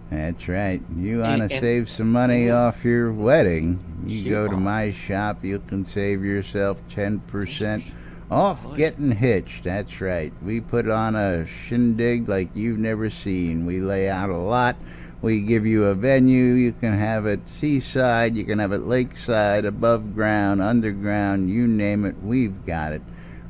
That's right. You want to save some money off your wedding, you go to my shop, you can save yourself 10% off getting hitched. That's right. We put on a shindig like you've never seen. We lay out a lot. We give you a venue. You can have it seaside, you can have it lakeside, above ground, underground, you name it. We've got it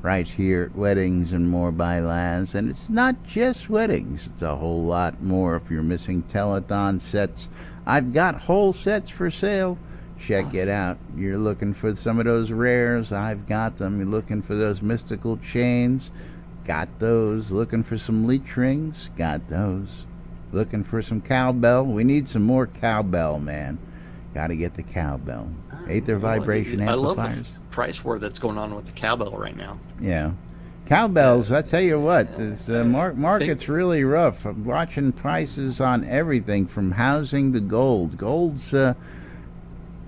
right here at Weddings and More by Laz. And it's not just weddings, it's a whole lot more. If you're missing telethon sets, I've got whole sets for sale. Check it out. You're looking for some of those rares, I've got them. You're looking for those mystical chains, got those. Looking for some leech rings, got those. Looking for some cowbell, we need some more cowbell, man. Gotta get the cowbell. Aether vibration amplifiers. I love the price war that's going on with the cowbell right now. Yeah. Cowbells, I tell you what, this market's really rough. I'm watching prices on everything from housing to gold.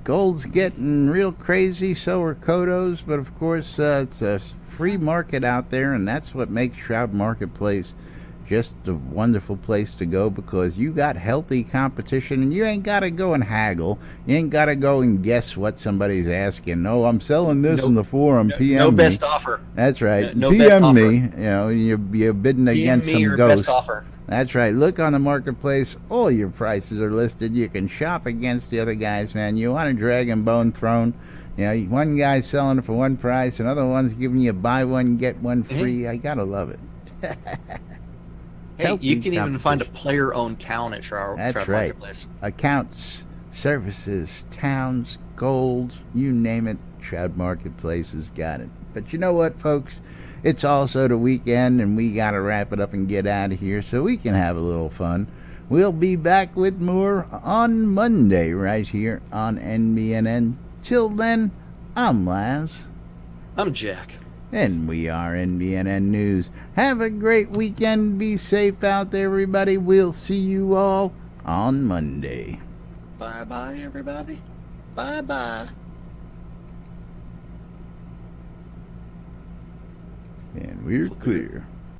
Gold's getting real crazy, so are Kodos, but of course it's a free market out there, and that's what makes Shroud Marketplace just a wonderful place to go, because you got healthy competition, and you ain't got to go and haggle. You ain't got to go and guess what somebody's asking. No, I'm selling this in the forum. PM no me. Best offer. That's right. No PM best offer. me. You know, you're bidding against some ghosts. Best offer. That's right. Look on the marketplace. All your prices are listed. You can shop against the other guys, man. You want a Dragon Bone throne? You know, one guy's selling it for one price, another one's giving you buy one, get one free. I gotta love it. Hey, you can even find a player-owned town at Shroud Marketplace. Accounts, services, towns, gold, you name it, Shroud Marketplace has got it. But you know what, folks? It's also the weekend, and we got to wrap it up and get out of here so we can have a little fun. We'll be back with more on Monday right here on NBNN. Till then, I'm Laz. I'm Jack. And we are NBNN News. Have a great weekend. Be safe out there, everybody. We'll see you all on Monday. Bye-bye, everybody. Bye-bye. And we're clear.